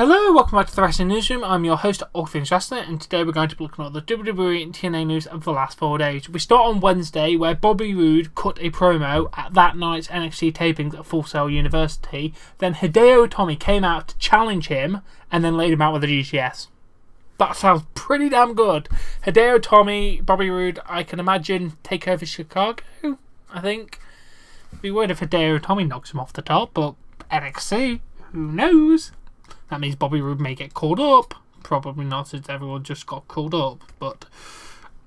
Hello, welcome back to the Wrestling Newsroom. I'm your host, All Things Wrestling, and today we're going to be looking at the WWE and TNA news of the last 4 days. We start on Wednesday, where Bobby Roode cut a promo at that night's NXT tapings at Full Sail University. Then Hideo Itami came out to challenge him, and then laid him out with a GTS. That sounds pretty damn good. Hideo Itami, Bobby Roode, I can imagine take over Chicago, I think. Be weird if Hideo Itami knocks him off the top, but NXT, who knows? That means Bobby Roode may get called up. Probably not, since everyone just got called up. But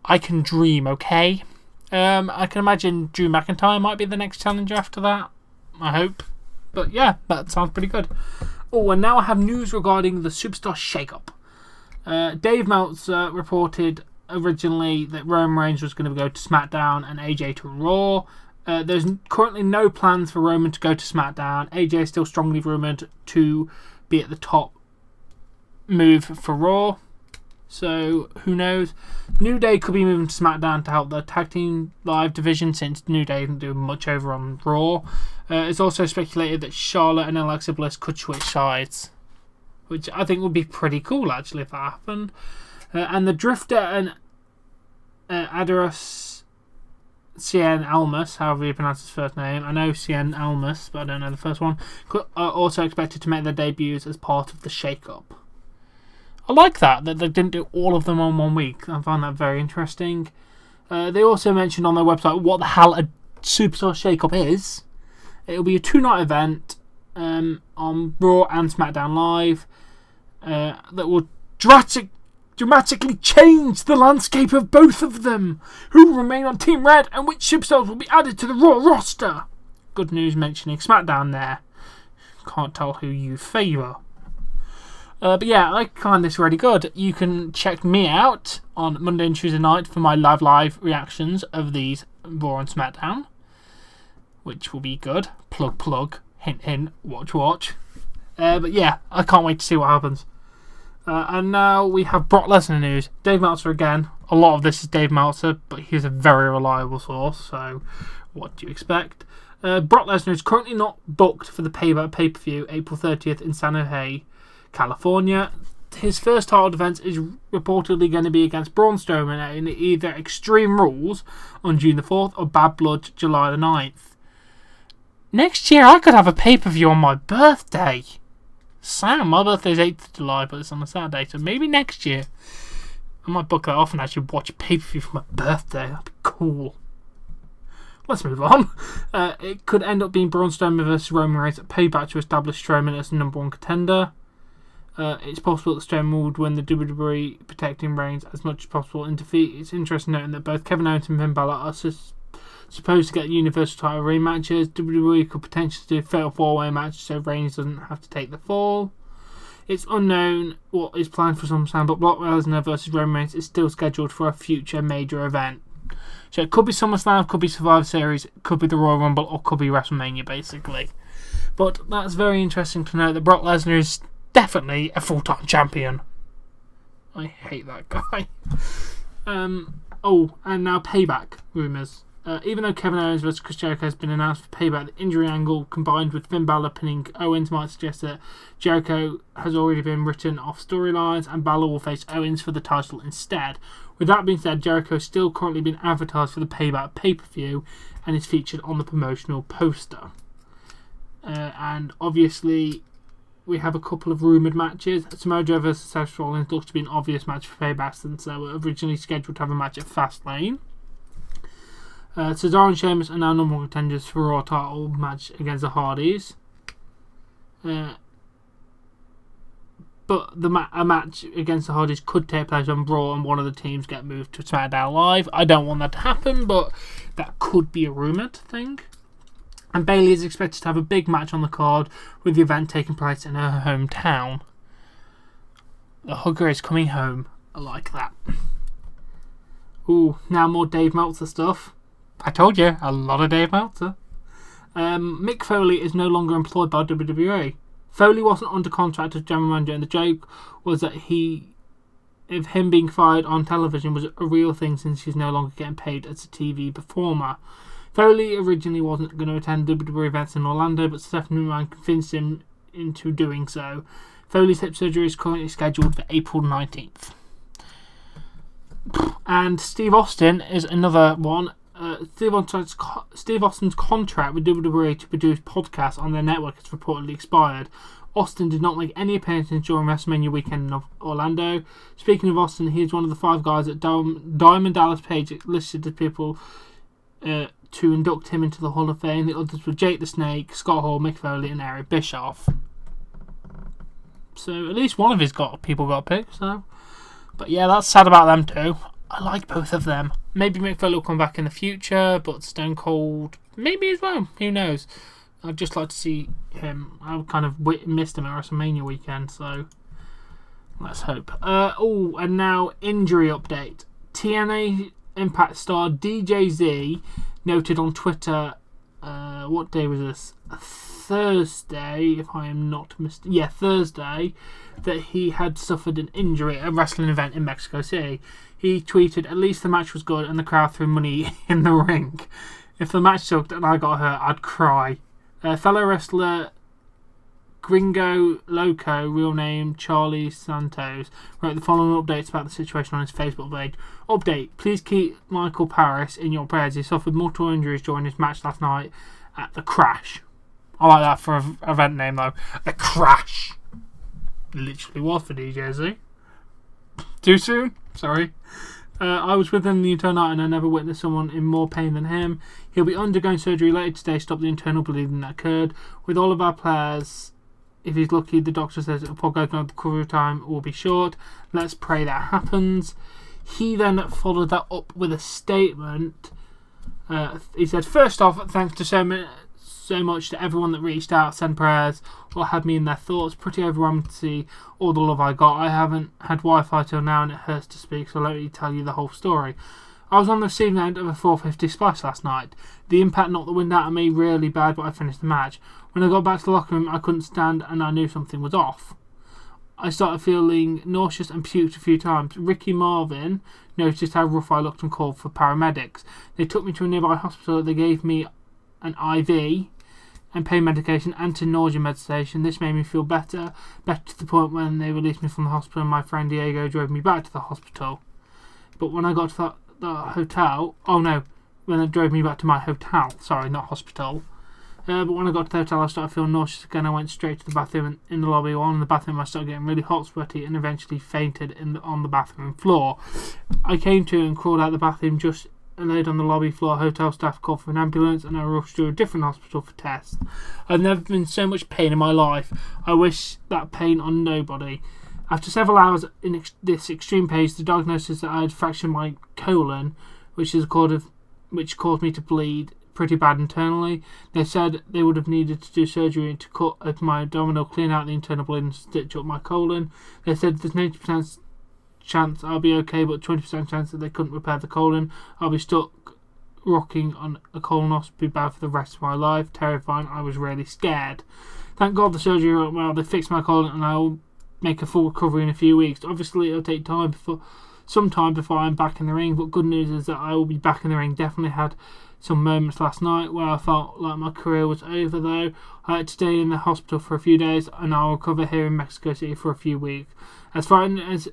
I can dream, okay? I can imagine Drew McIntyre might be the next challenger after that. I hope. But yeah, that sounds pretty good. Oh, and now I have news regarding the Superstar Shake-Up. Dave Meltzer reported originally that Roman Reigns was going to go to SmackDown and AJ to Raw. There's currently no plans for Roman to go to SmackDown. AJ is still strongly rumoured to be at the top move for Raw, so who knows. New Day could be moving to SmackDown to help the tag team live division, since New Day isn't doing much over on Raw. It's also speculated that Charlotte and Alexa Bliss could switch sides, which I think would be pretty cool actually if that happened. And the Drifter and Adonis Cien Almas, however you pronounce his first name. I know Cien Almas, but I don't know the first one. Are also expected to make their debuts as part of the shake-up. I like that they didn't do all of them on 1 week. I find that very interesting. They also mentioned on their website what the hell a Superstar Shake-Up is. It'll be a 2-night event on Raw and SmackDown Live that will dramatically change the landscape of both of them. Who will remain on Team Red and which superstars will be added to the Raw roster? Good news mentioning SmackDown there. Can't tell who you favour. But yeah, I find this really good. You can check me out on Monday and Tuesday night for my live reactions of these Raw and SmackDown, which will be good. Plug, hint, hint, watch. But yeah, I can't wait to see what happens. And now we have Brock Lesnar news. Dave Meltzer again. A lot of this is Dave Meltzer, but he's a very reliable source, so what do you expect? Brock Lesnar is currently not booked for the Payback pay-per-view April 30th in San Jose, California. His first title defense is reportedly going to be against Braun Strowman in either Extreme Rules on June the 4th or Bad Blood July the 9th. Next year I could have a pay-per-view on my birthday. Sam, my birthday's 8th of July, but it's on a Saturday, so maybe next year I might book that off and actually watch a pay-per-view for my birthday. That'd be cool. Let's move on. It could end up being Braun Strowman versus Roman Reigns at Payback to establish Strowman as the number one contender. It's possible that Strowman would win the WWE, protecting Reigns as much as possible in defeat. It's interesting noting that both Kevin Owens and Finn Balor are supposed to get Universal title rematches. WWE could potentially do a fatal 4-way match so Reigns doesn't have to take the fall. It's unknown what is planned for SummerSlam, but Brock Lesnar versus Roman Reigns is still scheduled for a future major event. So it could be SummerSlam, could be Survivor Series, could be the Royal Rumble, or could be WrestleMania basically. But that's very interesting to know that Brock Lesnar is definitely a full-time champion. I hate that guy. And now Payback rumours. Even though Kevin Owens vs Chris Jericho has been announced for Payback, the injury angle combined with Finn Balor pinning Owens might suggest that Jericho has already been written off storylines and Balor will face Owens for the title instead. With that being said, Jericho is still currently being advertised for the Payback pay-per-view and is featured on the promotional poster. And obviously we have a couple of rumoured matches. Samoa Joe vs Seth Rollins looks to be an obvious match for Payback since they were originally scheduled to have a match at Fastlane. Cesaro and Sheamus are now number one contenders for a Raw title match against the Hardys. But a match against the Hardys could take place on Raw and one of the teams get moved to SmackDown Live. I don't want that to happen, but that could be a rumoured thing. And Bayley is expected to have a big match on the card with the event taking place in her hometown. The hugger is coming home. I like that. Ooh, now more Dave Meltzer stuff. I told you, a lot of Dave Meltzer. Mick Foley is no longer employed by WWE. Foley wasn't under contract as general manager, and the joke was that him being fired on television was a real thing since he's no longer getting paid as a TV performer. Foley originally wasn't going to attend WWE events in Orlando, but Stephanie McMahon convinced him into doing so. Foley's hip surgery is currently scheduled for April 19th. And Steve Austin is another one. Steve Austin's contract with WWE to produce podcasts on their network has reportedly expired. Austin did not make any appearances during WrestleMania weekend in Orlando. Speaking of Austin, he is one of the 5 guys that Diamond Dallas Page listed as people to induct him into the Hall of Fame. The others were Jake the Snake, Scott Hall, Mick Foley, and Eric Bischoff. So at least one of his people got picked. So, but yeah, that's sad about them too. I like both of them. Maybe Mick Foley will come back in the future, but Stone Cold maybe as well. Who knows? I'd just like to see him. I kind of missed him at WrestleMania weekend, so let's hope. And now injury update. TNA Impact star DJZ noted on Twitter, what day was this? Thursday, if I am not mistaken. Yeah, Thursday, that he had suffered an injury at a wrestling event in Mexico City. He tweeted, "At least the match was good and the crowd threw money in the ring. If the match sucked and I got hurt, I'd cry." Fellow wrestler Gringo Loco, real name Charlie Santos, wrote the following updates about the situation on his Facebook page. Update: please keep Michael Paris in your prayers. He suffered multiple injuries during his match last night at The Crash. I like that for an event name though. The Crash. Literally was for DJZ. Too soon? Sorry. I was with him the entire night and I never witnessed someone in more pain than him. He'll be undergoing surgery later today to stop the internal bleeding that occurred. With all of our players, if he's lucky, the doctor says the recovery time will be short. Let's pray that happens. He then followed that up with a statement. He said, "First off, thanks to so much to everyone that reached out, sent prayers, or had me in their thoughts. Pretty overwhelming to see all the love I got. I haven't had Wi-Fi till now and it hurts to speak, so let me tell you the whole story. I was on the receiving end of a 450 splash last night. The impact knocked the wind out of me really bad, but I finished the match. When I got back to the locker room, I couldn't stand and I knew something was off. I started feeling nauseous and puked a few times. Ricky Marvin noticed how rough I looked and called for paramedics. They took me to a nearby hospital. They gave me an IV and pain medication, anti-nausea medication. This made me feel better to the point when they released me from the hospital and my friend Diego drove me back to the hospital. But when I got to the hotel, when they drove me back to my hotel, sorry, not hospital. But when I got to the hotel, I started feeling nauseous again. I went straight to the bathroom in the lobby. While in the bathroom, I started getting really hot, sweaty, and eventually fainted on the bathroom floor. I came to and crawled out the bathroom, just laid on the lobby floor. Hotel staff called for an ambulance and I rushed to a different hospital for tests. I've never been in so much pain in my life. I wish that pain on nobody. After several hours in this extreme pain, the diagnosis that I had fractured my colon, which caused me to bleed pretty bad internally. They said they would have needed to do surgery to cut open my abdominal, clean out the internal bleeding and stitch up my colon. They said there's 90% chance I'll be okay, but 20% chance that they couldn't repair the colon. I'll be stuck rocking on a colonoscopy bag for the rest of my life. Terrifying. I was really scared. Thank God the surgery went well. They fixed my colon and I'll make a full recovery in a few weeks. Obviously it'll take some time before I'm back in the ring, but good news is that I will be back in the ring. Definitely had some moments last night where I felt like my career was over though. I had to stay in the hospital for a few days and I'll recover here in Mexico City for a few weeks. As far as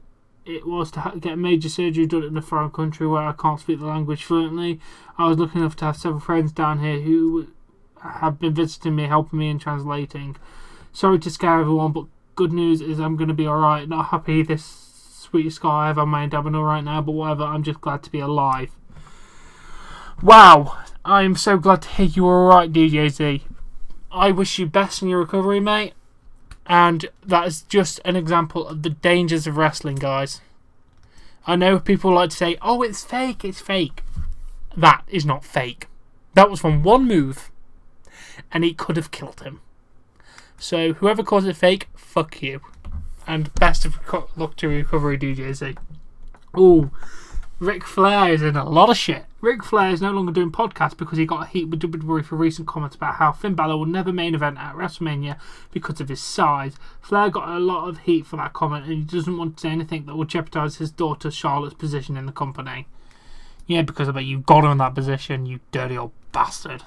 it was to get major surgery done in a foreign country where I can't speak the language fluently, I was lucky enough to have several friends down here who have been visiting me, helping me and translating. Sorry to scare everyone, but good news is I'm going to be alright. Not happy this sweet scar I have on my abdominal right now, but whatever, I'm just glad to be alive. Wow, I'm so glad to hear you were alright, DJZ. I wish you best in your recovery, mate. And that is just an example of the dangers of wrestling, guys. I know people like to say, oh, it's fake, it's fake. That is not fake. That was from one move, and it could have killed him. So, whoever calls it fake, fuck you. And best of luck to recovery, DJZ. Ooh, Ric Flair is in a lot of shit. Ric Flair is no longer doing podcasts because he got heat with WWE for recent comments about how Finn Balor will never main event at WrestleMania because of his size. Flair got a lot of heat for that comment and he doesn't want to say anything that will jeopardise his daughter Charlotte's position in the company. Yeah, because I bet you got her in that position, you dirty old bastard.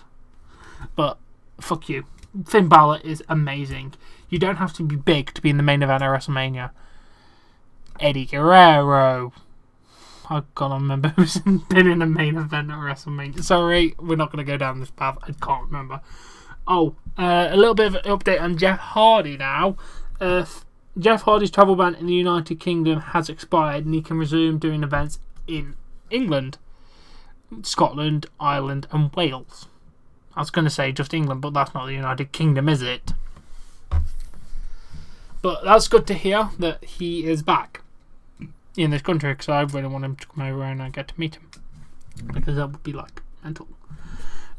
But, fuck you. Finn Balor is amazing. You don't have to be big to be in the main event of WrestleMania. Eddie Guerrero. I can't remember who's been in the main event of WrestleMania. Sorry, we're not going to go down this path. I can't remember. A little bit of an update on Jeff Hardy now. Jeff Hardy's travel ban in the United Kingdom has expired and he can resume doing events in England, Scotland, Ireland and Wales. I was going to say just England, but that's not the United Kingdom, is it? But that's good to hear that he is back in this country, because I really want him to come over and I get to meet him, because that would be like mental.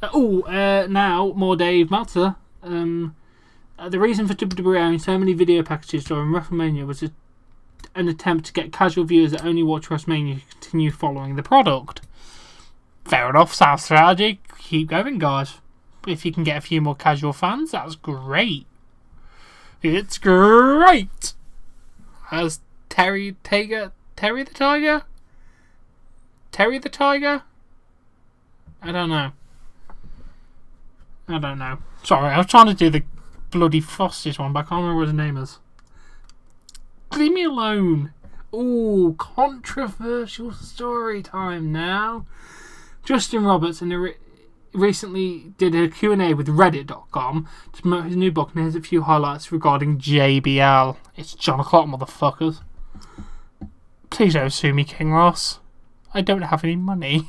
Now more Dave Meltzer. The reason for WWE owning so many video packages during WrestleMania was an attempt to get casual viewers that only watch WrestleMania to continue following the product. Fair enough, sound strategy. Keep going, guys. If you can get a few more casual fans, that's great. It's great. As Terry the Tiger? I don't know. Sorry, I was trying to do the bloody Foster's one, but I can't remember what his name is. Leave me alone. Ooh, controversial story time now. Justin Roberts recently did a Q&A with Reddit.com to promote his new book, and here's a few highlights regarding JBL. It's John o'clock, motherfuckers. Please don't sue me, King Ross. I don't have any money.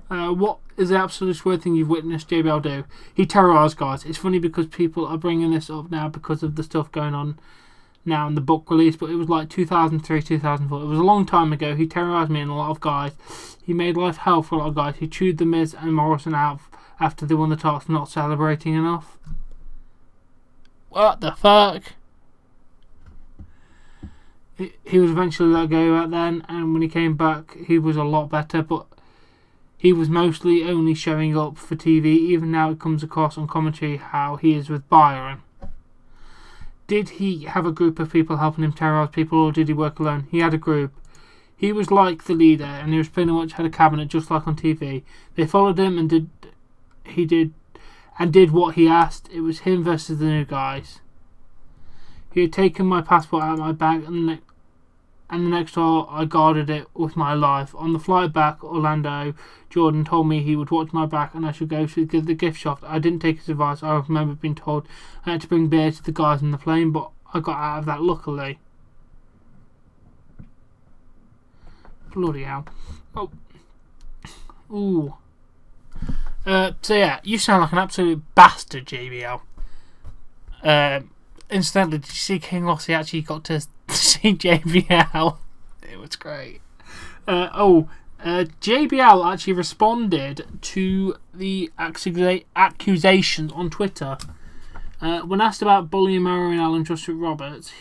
What is the absolute worst thing you've witnessed JBL do? He terrorised guys. It's funny because people are bringing this up now because of the stuff going on now in the book release, but it was like 2003, 2004. It was a long time ago. He terrorised me and a lot of guys. He made life hell for a lot of guys. He chewed The Miz and Morrison out after they won the titles, not celebrating enough. What the fuck? He was eventually let go back then, and when he came back, he was a lot better, but he was mostly only showing up for TV. Even now it comes across on commentary how he is with Byron. Did he have a group of people helping him terrorise people, or did he work alone? He had a group. He was like the leader, and he was pretty much had a cabinet just like on TV. They followed him and did what he asked. It was him versus the new guys. He had taken my passport out of my bag, and the next hour I guarded it with my life. On the flight back, Orlando, Jordan told me he would watch my back and I should go to the gift shop. I didn't take his advice. I remember being told I had to bring beer to the guys on the plane, but I got out of that luckily. Bloody hell. Oh. Ooh. So yeah, you sound like an absolute bastard, JBL. Incidentally, did you see King Rossi actually got to see JBL? It was great. JBL actually responded to the accusations on Twitter. When asked about bullying Mario Allen, Justin Roberts,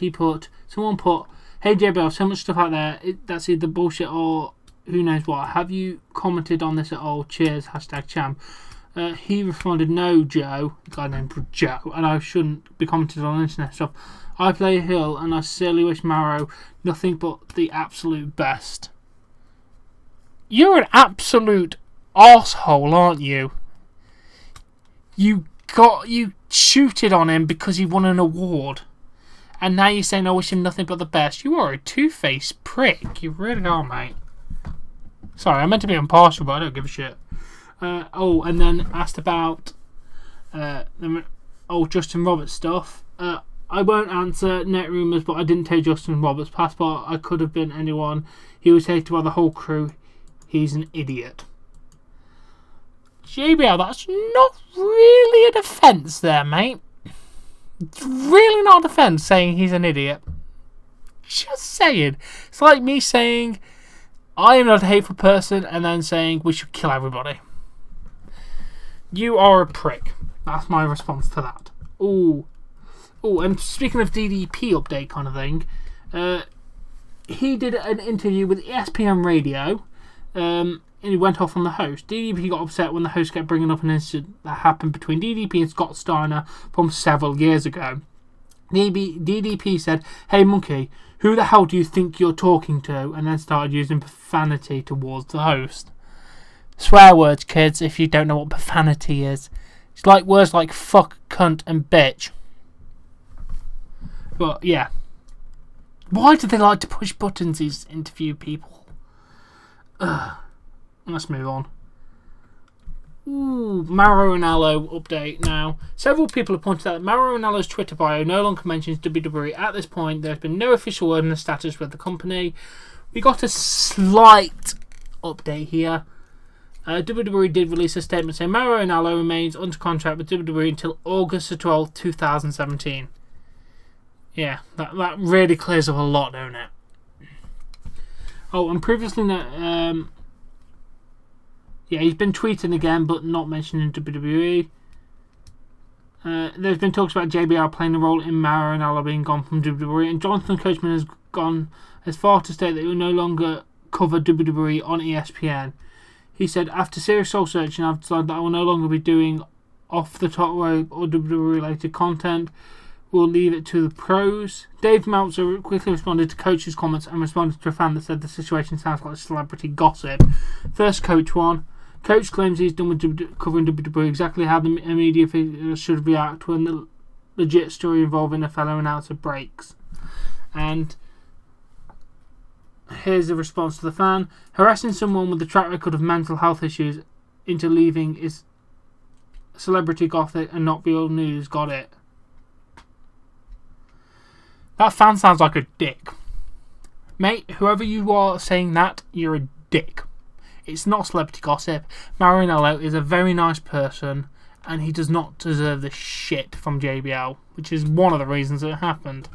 someone put, "Hey JBL, so much stuff out there, that's either bullshit or who knows what. Have you commented on this at all? Cheers, #champ." He responded, "No, Joe," a guy named Joe, "and I shouldn't be commented on internet stuff. I play Hill and I sincerely wish Maro nothing but the absolute best." You're an absolute arsehole, aren't you? You shooted on him because he won an award. And now you're saying I wish him nothing but the best. You are a two-faced prick. You really are, mate. Sorry, I meant to be impartial, but I don't give a shit. And then asked about Justin Roberts stuff. I won't answer net rumours, but I didn't take Justin Roberts' passport. I could have been anyone. He was hated by the whole crew. He's an idiot. JBL, that's not really a defence there, mate. It's really not a defence saying he's an idiot. Just saying. It's like me saying I am not a hateful person and then saying we should kill everybody. You are a prick. That's my response to that. Ooh, and speaking of DDP update kind of thing, he did an interview with ESPN Radio, and he went off on the host. DDP got upset when the host kept bringing up an incident that happened between DDP and Scott Steiner from several years ago. DDP said, "Hey monkey, who the hell do you think you're talking to?" and then started using profanity towards the host. Swear words, kids, if you don't know what profanity is. It's like words like fuck, cunt, and bitch. But yeah. Why do they like to push buttons, these interview people? Ugh. Let's move on. Ooh, Mauro Ranallo update now. Several people have pointed out that Mauro Ranallo's Twitter bio no longer mentions WWE. At this point, there's been no official word on the status with the company. We got a slight update here. WWE did release a statement saying Mauro Ranallo remains under contract with WWE until August the 12th, 2017. Yeah, that really clears up a lot, don't it? Oh, and previously, yeah, he's been tweeting again, but not mentioning WWE. There's been talks about JBL playing a role in Mauro Ranallo being gone from WWE, and Jonathan Coachman has gone as far to state that he will no longer cover WWE on ESPN. He said, after serious soul searching, I've decided that I will no longer be doing off the top rope or WWE related content. We'll leave it to the pros. Dave Meltzer quickly responded to Coach's comments and responded to a fan that said the situation sounds like celebrity gossip. First, Coach one. Coach claims he's done with covering WWE exactly how the media should react when the legit story involving a fellow announcer breaks. And here's a response to the fan. Harassing someone with a track record of mental health issues into leaving is celebrity gothic and not real news. Got it. That fan sounds like a dick. Mate, whoever you are saying that, you're a dick. It's not celebrity gossip. Mauro Ranallo is a very nice person, and he does not deserve the shit from JBL, which is one of the reasons it happened.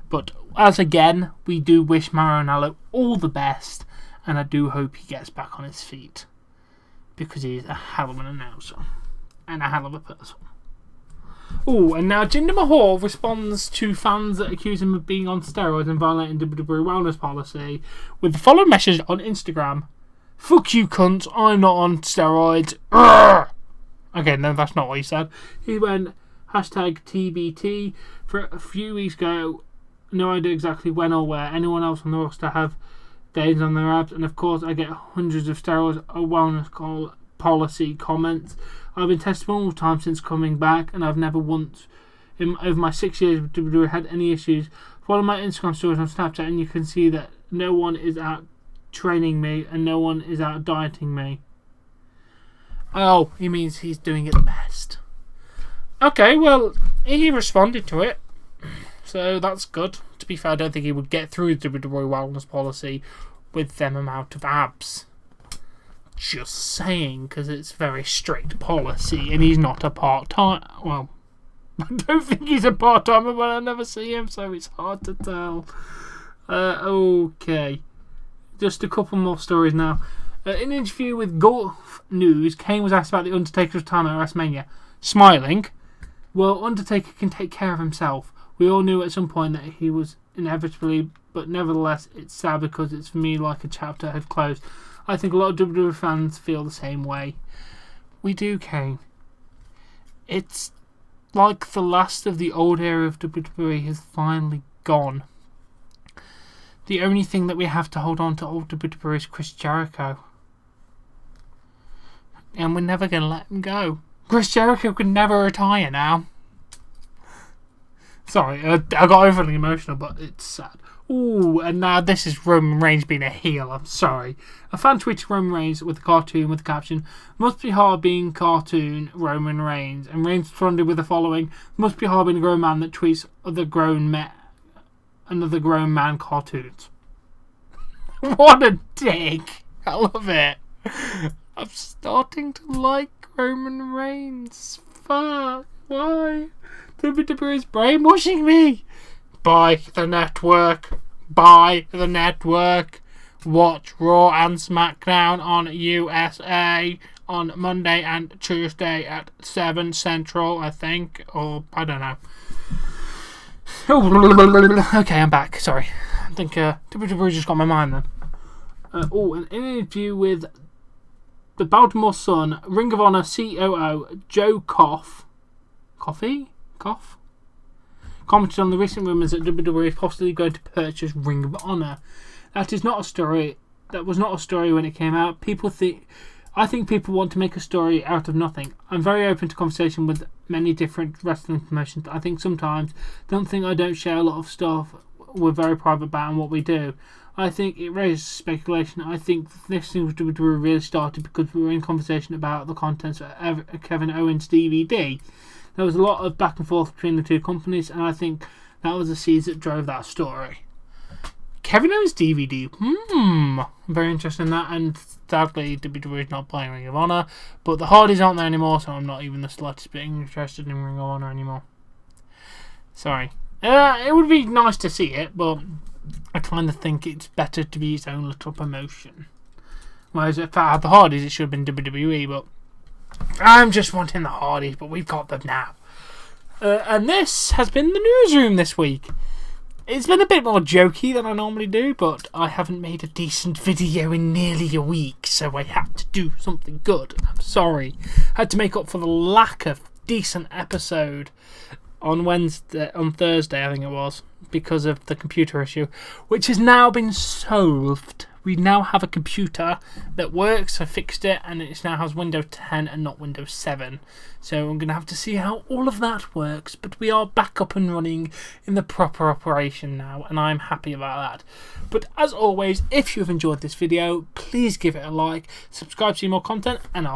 But as again, we do wish Mauro Ranallo all the best, and I do hope he gets back on his feet, because he's a hell of an announcer and a hell of a person. Oh, and now Jinder Mahal responds to fans that accuse him of being on steroids and violating WWE wellness policy with the following message on Instagram. Fuck you, cunt. I'm not on steroids. Urgh! Okay, no, that's not what he said. He went hashtag TBT for a few weeks ago. No idea exactly when or where. Anyone else on the roster have days on their abs? And of course, I get hundreds of steroids or wellness policy comments. I've been tested multiple times since coming back, and I've never once, over my 6 years with WWE, had any issues. Follow my Instagram stories on Snapchat, and you can see that no one is out training me and no one is out dieting me. Oh, he means he's doing it the best. Okay, well, he responded to it, so that's good. To be fair, I don't think he would get through the WWE wellness policy with them amount of abs. Just saying, because it's very strict policy, and he's not a part-time. Well, I don't think he's a part-timer, but I never see him, so it's hard to tell. Okay. Just a couple more stories now. In an interview with Golf News, Kane was asked about The Undertaker's time at WrestleMania. Smiling, well, Undertaker can take care of himself. We all knew at some point that he was inevitably, but nevertheless, it's sad because it's for me like a chapter had closed. I think a lot of WWE fans feel the same way. We do, Kane. It's like the last of the old era of WWE has finally gone. The only thing that we have to hold on to old WWE is Chris Jericho. And we're never going to let him go. Chris Jericho can never retire now. Sorry, I got overly emotional, but it's sad. Ooh, and now this is Roman Reigns being a heel. I'm sorry. A fan tweeted Roman Reigns with a cartoon with the caption, "Must be hard being cartoon Roman Reigns." And Reigns responded with the following, "Must be hard being a grown man that tweets another grown man cartoons." What a dick. I love it. I'm starting to like Roman Reigns. Fuck. Why? WWE is brainwashing me. Buy the network. Buy the network. Watch Raw and SmackDown on USA on Monday and Tuesday at 7 Central, I think. Or, I don't know. Okay, I'm back. Sorry. I think WWE just got my mind then. In an interview with the Baltimore Sun, Ring of Honor COO Joe Koff commented on the recent rumours that WWE is possibly going to purchase Ring of Honor. That was not a story when it came out. People think I think people want to make a story out of nothing. I'm very open to conversation with many different wrestling promotions. I think sometimes, I don't share a lot of stuff we're very private about and what we do. I think it raises speculation. I think this thing with WWE really started because we were in conversation about the contents of Kevin Owens' DVD. There was a lot of back and forth between the two companies, and I think that was the seeds that drove that story. Kevin Owens' DVD. I'm very interested in that, and sadly WWE is not playing Ring of Honor, but the Hardys aren't there anymore, so I'm not even the slightest bit interested in Ring of Honor anymore. Sorry. It would be nice to see it, but I kind of think it's better to be its own little promotion. Whereas if I had the Hardys, it should have been WWE, but I'm just wanting the Hardys, but we've got them now. And this has been the Newsroom this week. It's been a bit more jokey than I normally do, but I haven't made a decent video in nearly a week, so I had to do something good. I'm sorry. I had to make up for the lack of decent episode on Thursday, I think it was, because of the computer issue, which has now been solved. We now have a computer that works. I fixed it, and it now has Windows 10 and not Windows 7. So I'm going to have to see how all of that works, but we are back up and running in the proper operation now, and I'm happy about that. But as always, if you've enjoyed this video, please give it a like, subscribe to see more content, and I'll